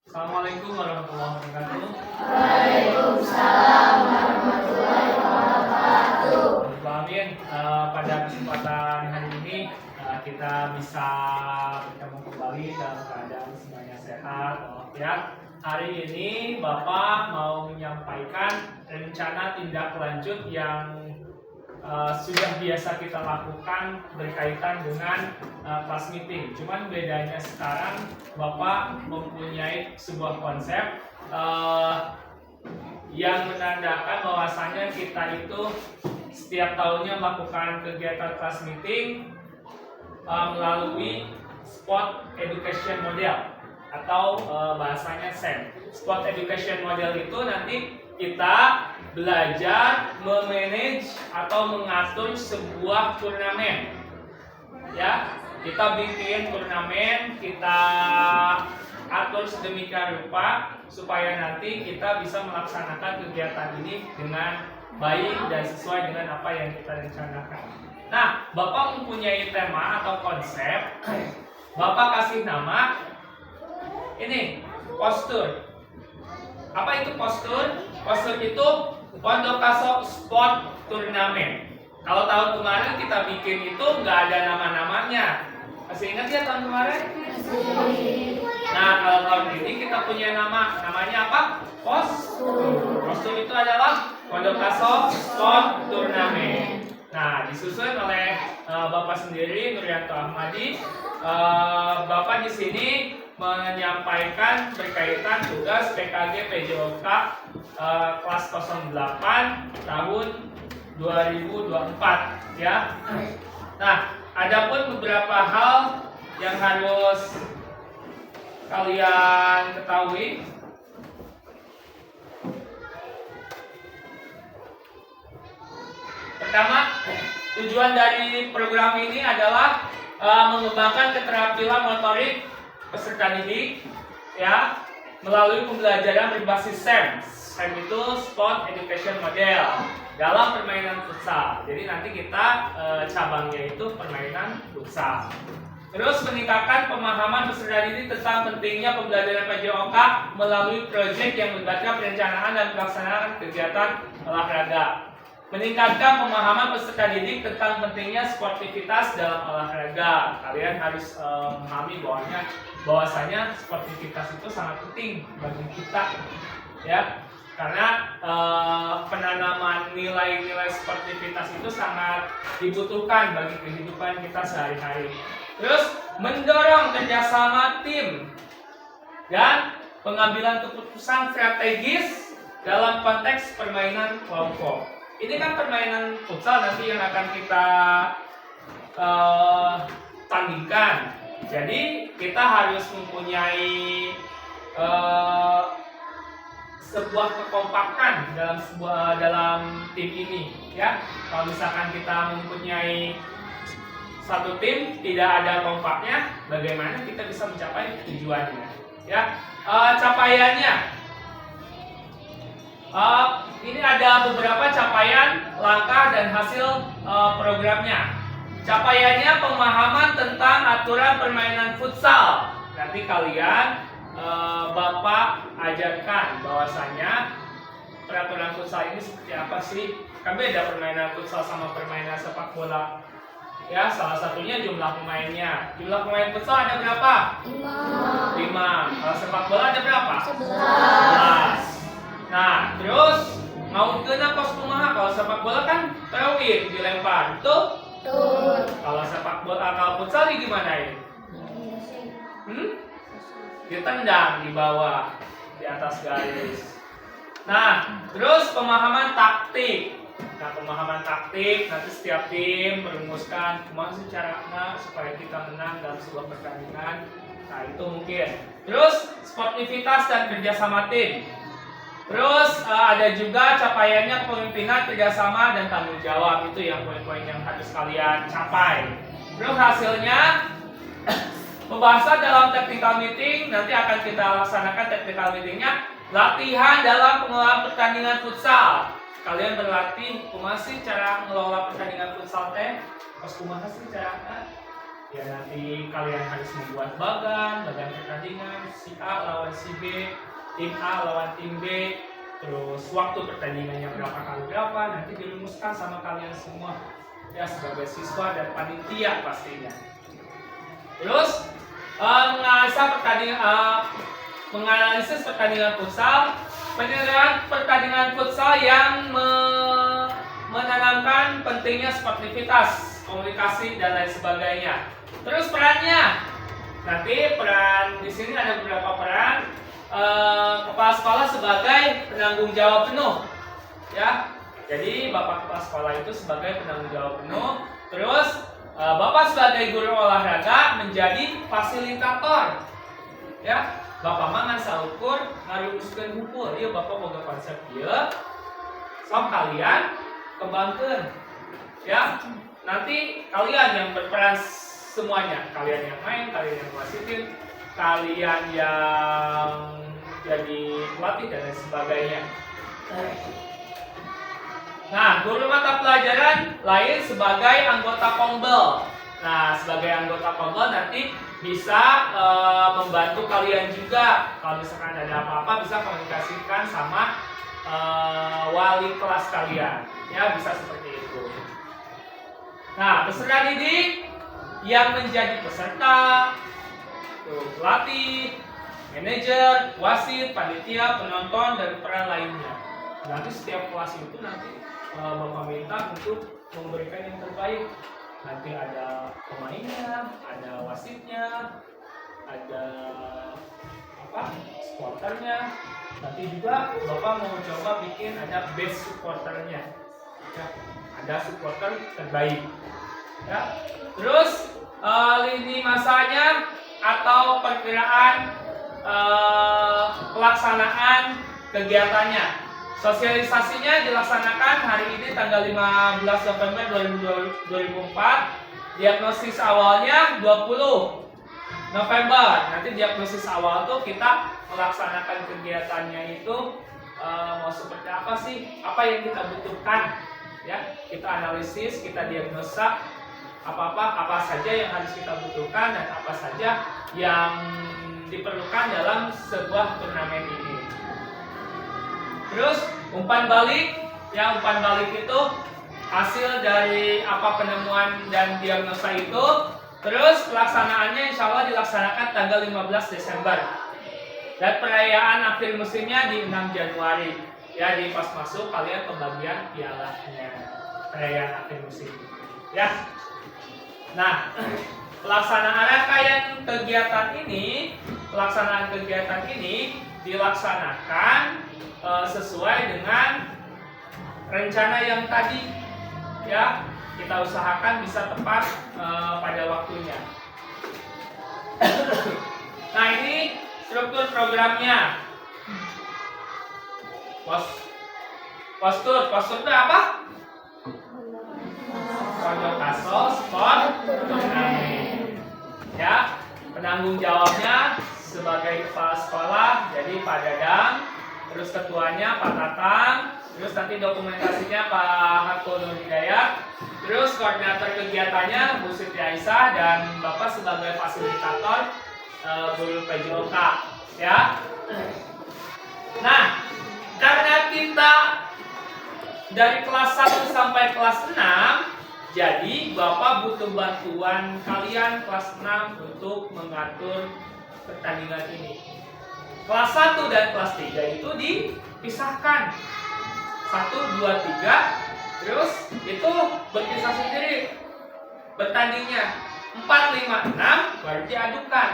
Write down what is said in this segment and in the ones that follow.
Assalamualaikum warahmatullahi wabarakatuh. Waalaikumsalam warahmatullahi wabarakatuh. Amin. Pada kesempatan hari ini kita bisa bertemu kembali dalam keadaan semuanya sehat walafiat. Hari ini Bapak mau menyampaikan rencana tindak lanjut yang sudah biasa kita lakukan berkaitan dengan class meeting. Cuman bedanya sekarang Bapak mempunyai sebuah konsep yang menandakan bahwasanya kita itu setiap tahunnya melakukan kegiatan class meeting melalui Sport Education Model atau bahasanya SEM. Sport Education Model itu nanti kita belajar memanage atau mengatur sebuah turnamen. Ya, kita bikin turnamen, kita atur sedemikian rupa supaya nanti kita bisa melaksanakan kegiatan ini dengan baik dan sesuai dengan apa yang kita rencanakan. Nah, Bapak mempunyai tema atau konsep. Bapak kasih nama ini postur. Apa itu postur? Postur itu Pondok Kaso Sport Turnamen. Kalau tahun kemarin kita bikin itu nggak ada nama-namanya. Masih ingat ya tahun kemarin? Nah, kalau tahun ini kita punya nama. Namanya apa? Postur. Postur itu adalah Pondok Kaso Sport Turnamen. Nah, disusun oleh Bapak sendiri, Nuryanto Ahmadi. Bapak di sini menyampaikan berkaitan tugas PKG PJOK kelas 08 tahun 2024 ya. Nah, adapun beberapa hal yang harus kalian ketahui. Pertama, tujuan dari program ini adalah mengembangkan keterampilan motorik peserta didik ya melalui pembelajaran berbasis SEM. SEM itu Sport Education Model dalam permainan futsal. Jadi nanti kita cabangnya itu permainan futsal. Terus meningkatkan pemahaman peserta didik tentang pentingnya pembelajaran PJOK melalui proyek yang melibatkan perencanaan dan pelaksanaan kegiatan olahraga. Meningkatkan pemahaman peserta didik tentang pentingnya sportivitas dalam olahraga. Kalian harus memahami bahwasanya sportivitas itu sangat penting bagi kita, ya. Karena penanaman nilai-nilai sportivitas itu sangat dibutuhkan bagi kehidupan kita sehari-hari. Terus mendorong kerjasama tim dan pengambilan keputusan strategis dalam konteks permainan kelompok. Ini kan permainan futsal nanti yang akan kita tandingkan. Jadi kita harus mempunyai sebuah kekompakan dalam tim ini, ya. Kalau misalkan kita mempunyai satu tim tidak ada kompaknya, bagaimana kita bisa mencapai tujuannya, ya? Capaiannya. Ini ada beberapa capaian, langkah dan hasil programnya. Capaiannya pemahaman tentang aturan permainan futsal. Nanti kalian Bapak ajarkan bahwasanya peraturan futsal ini seperti apa sih? Kan beda permainan futsal sama permainan sepak bola. Ya, salah satunya jumlah pemainnya. Jumlah pemain futsal ada berapa? 5. Kalau sepak bola ada berapa? 11. Nah, terus mau kena pos kumaha? Kalau sepak bola kan throwing, dilempar, betul? Kalau sepak bola, kalau futsal gimana ya? Ditendang di bawah, di atas garis. Nah, terus pemahaman taktik. Nah, pemahaman taktik nanti setiap tim merumuskan kumaha sih caranya supaya kita menang dalam sebuah pertandingan. Nah, itu mungkin. Terus sportivitas dan kerjasama tim. Terus ada juga capaiannya kepemimpinan, kerjasama, dan tanggung jawab. Itu yang poin-poin yang harus kalian capai. Terus hasilnya pembahasan dalam technical meeting. Nanti akan kita laksanakan technical meetingnya. Latihan dalam pengelolaan pertandingan futsal. Kalian berlatih kumaha sih cara mengelola pertandingan futsal teh? Pas kumaha sih cara Ya nanti kalian harus membuat bagan pertandingan si A lawan si B, tim A lawan tim B, terus waktu pertandingannya berapa kali berapa nanti dirumuskan sama kalian semua ya sebagai siswa dan panitia pastinya. Terus menganalisis pertandingan futsal, penyelenggaraan pertandingan futsal yang menanamkan pentingnya sportivitas, komunikasi dan lain sebagainya. Terus perannya, nanti peran di sini ada beberapa peran. Kepala sekolah sebagai penanggung jawab penuh, ya. Jadi bapak kepala sekolah itu sebagai penanggung jawab penuh. Terus bapak sebagai guru olahraga menjadi fasilitator, ya. Bapak mangan saukur ngarumuskeun hupul, ieu bapak boga konsep ieu. Sok kalian kembangkeun, ya. Nanti kalian yang berperan semuanya, kalian yang main, kalian yang wasitin, kalian yang jadi pelatih dan lain sebagainya. Nah, guru mata pelajaran lain sebagai anggota Kombel. Nah, sebagai anggota Kombel nanti bisa membantu kalian juga. Kalau misalkan ada apa-apa bisa komunikasikan sama wali kelas kalian. Ya, bisa seperti itu. Nah, peserta didik yang menjadi peserta, pelatih, manajer, wasit, panitia, penonton, dan peran lainnya. Nanti setiap kelas itu nanti bapak minta untuk memberikan yang terbaik. Nanti ada pemainnya, ada wasitnya, ada supporternya. Nanti juga bapak mau coba bikin ada best supporternya, ya, ada supporter terbaik. Ya. Terus lini masanya atau perkiraan pelaksanaan kegiatannya. Sosialisasinya dilaksanakan hari ini tanggal 15 November 2004. Diagnosis awalnya 20 November. Nanti diagnosis awal tuh kita melaksanakan kegiatannya itu mau seperti apa sih? Apa yang kita butuhkan? Ya, kita analisis, kita diagnosa apa saja yang harus kita butuhkan dan apa saja yang diperlukan dalam sebuah turnamen ini. Terus umpan balik, ya umpan balik itu hasil dari apa penemuan dan diagnosa itu. Terus pelaksanaannya insya Allah dilaksanakan tanggal 15 Desember. Dan perayaan akhir musimnya di 6 Januari. Ya, di pas masuk kalian pembagian pialanya. Perayaan akhir musim. Ya. Nah, pelaksanaan rangkaian kegiatan ini dilaksanakan sesuai dengan rencana yang tadi, ya. Kita usahakan bisa tepat pada waktunya. Nah, ini struktur programnya. Postur itu apa? Pondok Kasol Sport Turnamen. Ya, penanggung jawabnya sebagai kepala sekolah jadi Pak Dadang, terus ketuanya Pak Tatang, terus nanti dokumentasinya Pak Harko Nur Hidayat, terus koordinator kegiatannya Bu Siti Aisyah dan Bapak sebagai fasilitator Guru PJOK, ya. Nah, karena kita dari kelas 1 sampai kelas 6, jadi Bapak butuh bantuan kalian kelas 6 untuk mengatur pertandingan ini. Kelas 1 dan kelas 3 itu dipisahkan 1, 2, 3. Terus itu berpisah sendiri bertandingnya. 4, 5, 6 baru diadukan.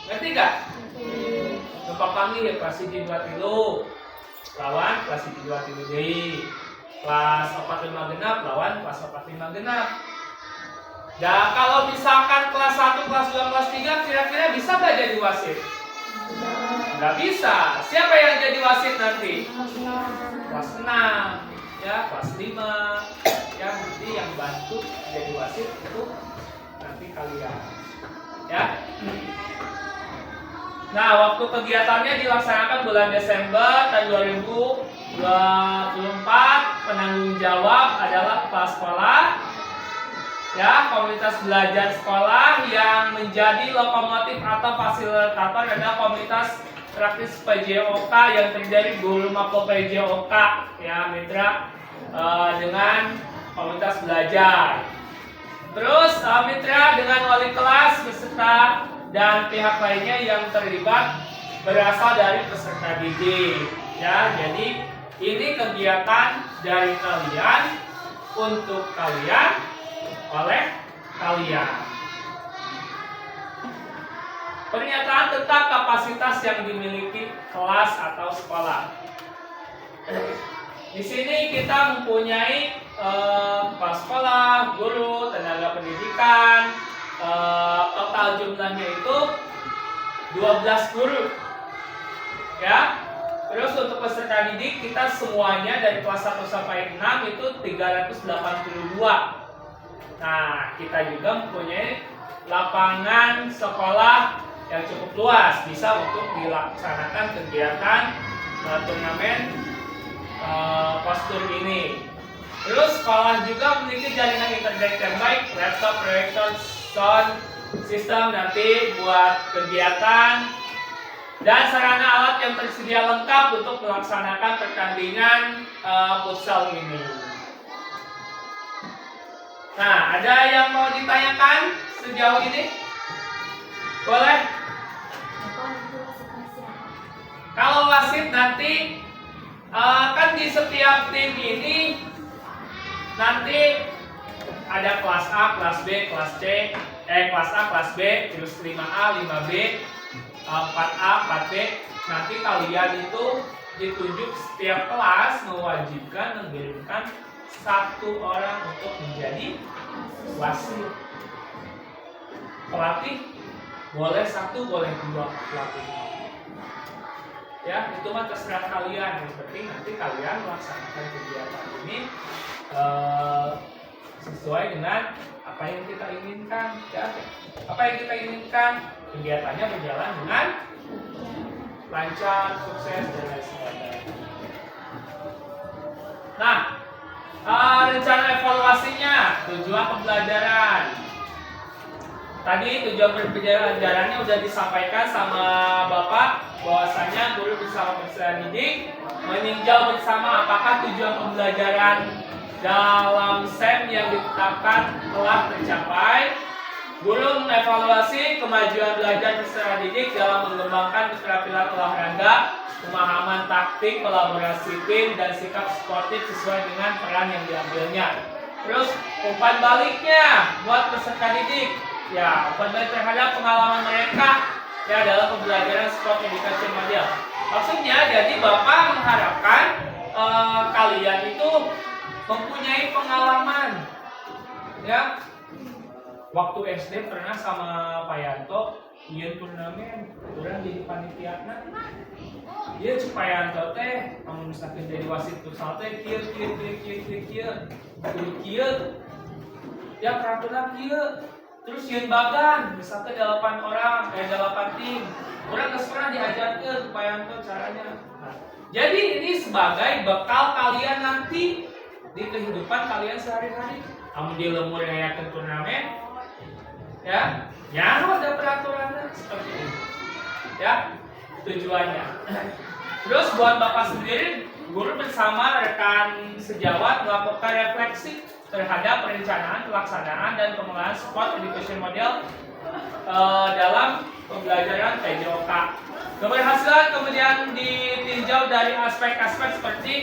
Ngerti gak? Bapak panggil ya kelas 2 tilu lawan kelas 2 tilu deui. Kelas 4, 5 genap lawan kelas 4, 5 genap. Ya kalau misalkan kelas 1, kelas 2, kelas 3 kira-kira bisa gak jadi wasit? Nggak bisa. Siapa yang jadi wasit nanti? Kelas 6, ya, kelas 5. Ya, nanti yang bantu jadi wasit itu nanti kalian. Ya. Nah, waktu kegiatannya dilaksanakan bulan Desember tahun 2024. Penanggung jawab adalah kepala sekolah. Ya, komunitas belajar sekolah yang menjadi lokomotif atau fasilitator adalah komunitas praktis PJOK yang terdiri guru maupun PJOK ya mitra dengan komunitas belajar. Terus mitra dengan wali kelas, peserta dan pihak lainnya yang terlibat berasal dari peserta didik. Ya, jadi ini kegiatan dari kalian untuk kalian oleh kalian. Pernyataan tentang kapasitas yang dimiliki kelas atau sekolah. Di sini kita mempunyai kepala sekolah, guru, tenaga pendidikan. Total jumlahnya itu 12 guru. Ya. Terus untuk peserta didik kita semuanya dari kelas 1 sampai 6 itu 382. Nah, kita juga mempunyai lapangan sekolah yang cukup luas, bisa untuk dilaksanakan kegiatan turnamen kostum ini. Terus sekolah juga memiliki jaringan internet yang baik, laptop, proyektor, sound system nanti buat kegiatan dan sarana alat yang tersedia lengkap untuk melaksanakan pertandingan futsal ini. Nah, ada yang mau ditanyakan sejauh ini? Boleh? Kalau wasit nanti kan di setiap tim ini nanti ada kelas A, kelas B, kelas C, kelas A, kelas B, terus 5A, 5B, 4A, 4B. Nanti kalian itu ditunjuk setiap kelas mewajibkan mengirimkan satu orang untuk menjadi wasit. Pelatih boleh satu, boleh dua pelatih. Ya, itu mah terserah kalian. Yang penting nanti kalian melaksanakan kegiatan ini sesuai dengan apa yang kita inginkan. Ya, apa yang kita inginkan, kegiatannya berjalan dengan lancar, sukses dan lain sebagainya. Nah, rencana evaluasinya, tujuan pembelajaran. Tadi tujuan pembelajarannya sudah disampaikan sama Bapak, bahwasanya guru bersama peserta didik meninjau bersama apakah tujuan pembelajaran dalam SEM yang ditetapkan telah tercapai. Guru mengevaluasi kemajuan belajar peserta didik dalam mengembangkan keterampilan olahraga, pemahaman taktik, kolaborasi tim, dan sikap sportif sesuai dengan peran yang diambilnya. Terus umpan baliknya buat peserta didik, ya umpan balik terhadap pengalaman mereka ya dalam pembelajaran sport education model. Maksudnya jadi Bapak mengharapkan kalian itu mempunyai pengalaman, ya. Waktu SD pernah sama Pak Yanto ieu turnamen, urang jadi panitiana. Ieu Pak Yanto teh mun misalkan jadi wasit futsal teh kieu. Ya peraturan kieu. Terus yeun bagan, misalkan 8 orang, 8 tim. Urang geus pernah diajarkeun Pak Yanto caranya. Nah, jadi ini sebagai bekal kalian nanti di kehidupan kalian sehari-hari. Amun di lemur ngayakeun turnamen, ya, ada peraturannya seperti ini. Ya, tujuannya. Terus buat Bapak sendiri, guru bersama rekan sejawat melakukan refleksi terhadap perencanaan, pelaksanaan, dan pengelolaan sport education model dalam pembelajaran PJOK. Keberhasilan kemudian ditinjau dari aspek-aspek seperti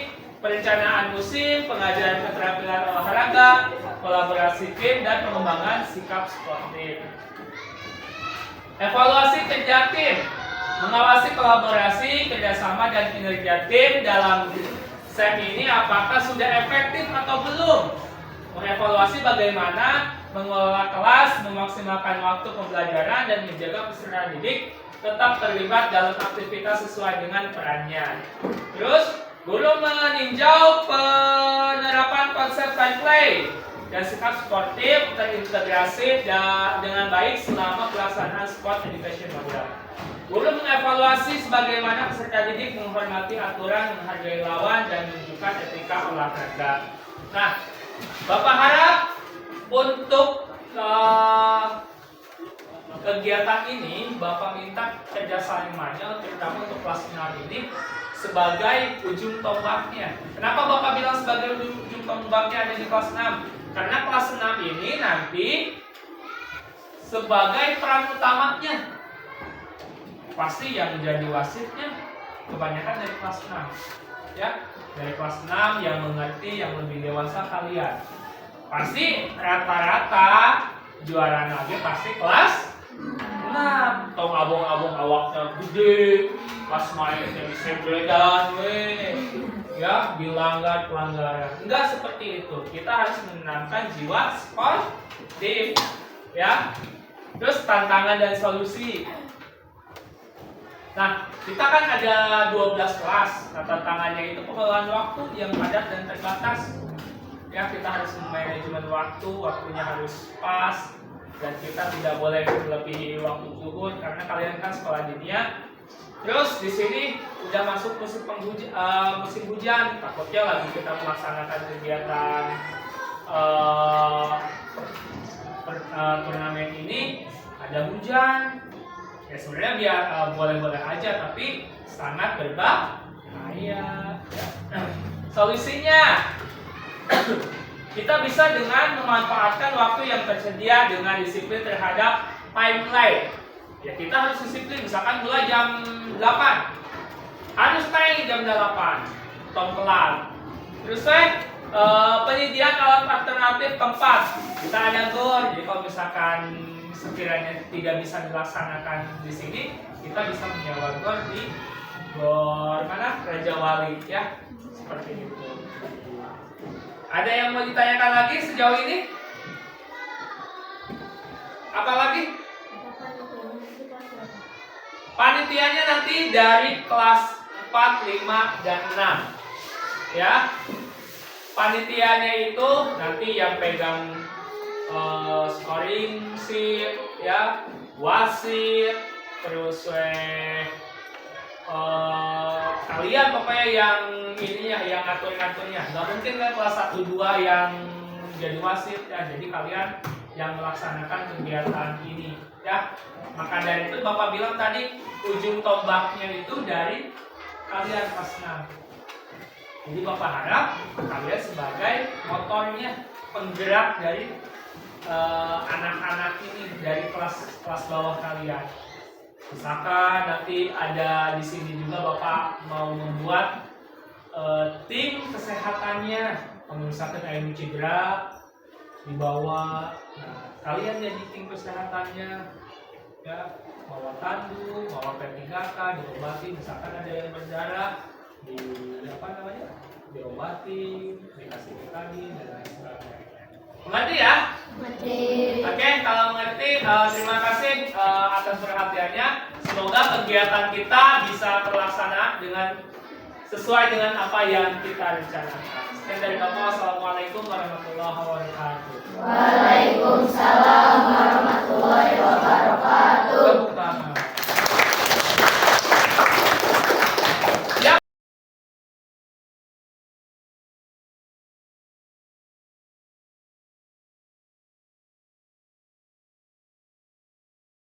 perencanaan musim, pengajaran keterampilan olahraga, kolaborasi tim, dan pengembangan sikap sportif. Evaluasi kerja tim, mengawasi kolaborasi, kerjasama, dan kinerja tim dalam SEM ini apakah sudah efektif atau belum. Mengevaluasi bagaimana mengelola kelas, memaksimalkan waktu pembelajaran, dan menjaga peserta didik tetap terlibat dalam aktivitas sesuai dengan perannya. Terus, guru meninjau penerapan konsep fine play dan sikap sportif terintegrasi dengan baik selama pelaksanaan sport education model. Guru mengevaluasi sebagaimana peserta didik menghormati aturan, menghargai lawan, dan menunjukkan etika olahraga. Nah, Bapak harap Untuk kegiatan ini Bapak minta kerjasamanya terutama untuk kelas 6 ini sebagai ujung tombaknya. Kenapa Bapak bilang sebagai ujung tombaknya ada di kelas 6? Karena kelas 6 ini nanti sebagai peran utamanya pasti yang menjadi wasitnya kebanyakan dari kelas 6 ya, dari kelas 6 yang mengerti, yang lebih dewasa kalian. Pasti rata-rata juara lagi pasti kelas 6. Tong abong-abong awaknya gede, pas main jadi sebedan ya, dilanggar pelanggaran. Enggak seperti itu. Kita harus menanamkan jiwa sportif ya. Terus tantangan dan solusi. Nah, kita kan ada 12 kelas. Nah, tantangannya itu pengelolaan waktu yang padat dan terbatas. Ya, kita harus manajemen waktu, waktunya harus pas, dan kita tidak boleh melebihi waktu zuhur karena kalian kan sekolah dinia. Terus di sini udah masuk musim hujan, takutnya lagi kita melaksanakan kegiatan turnamen ini ada hujan. Ya sebenarnya biar boleh-boleh aja, tapi sangat berbahaya. Solusinya kita bisa dengan memanfaatkan waktu yang tersedia dengan disiplin terhadap timeline. Ya kita harus disiplin, misalkan mulai jam 8 harus naik jam 8 tong kelar. Terus penyediaan alat alternatif tempat kita ada gor, jadi kalau misalkan sekiranya tidak bisa dilaksanakan di sini, kita bisa menyewa gor di gor mana Raja Wali ya, seperti itu. Ada yang mau ditanyakan lagi sejauh ini? Apa lagi? Panitianya nanti dari kelas 4, 5, dan 6 ya. Panitianya itu nanti yang pegang scoring sheet ya, wasit, terus kalian pokoknya yang ininya, yang ngatur-ngaturnya. Nggak mungkin kan kelas 1, 2 yang jadi wasit ya, jadi kalian yang melaksanakan kegiatan ini ya. Maka dari itu Bapak bilang tadi ujung tombaknya itu dari kalian kelas 6. Jadi Bapak harap kalian sebagai motornya, penggerak dari anak-anak ini, dari kelas bawah kalian. Misalkan nanti ada di sini juga Bapak mau membuat tim kesehatannya, misalkan ada cedera dibawa, nah, kalian jadi tim kesehatannya ya, bawa tandu, bawa P3K, diobati, misalkan ada yang berdarah di diobati, dikasih vitamin dan lain sebagainya. Mengerti ya? Mengerti. Oke, kalau mengerti, terima kasih atas perhatiannya. Semoga kegiatan kita bisa terlaksana sesuai dengan apa yang kita rencanakan. Sekian dari Bapak. Wassalamualaikum warahmatullahi wabarakatuh. Waalaikumsalam warahmatullahi wabarakatuh.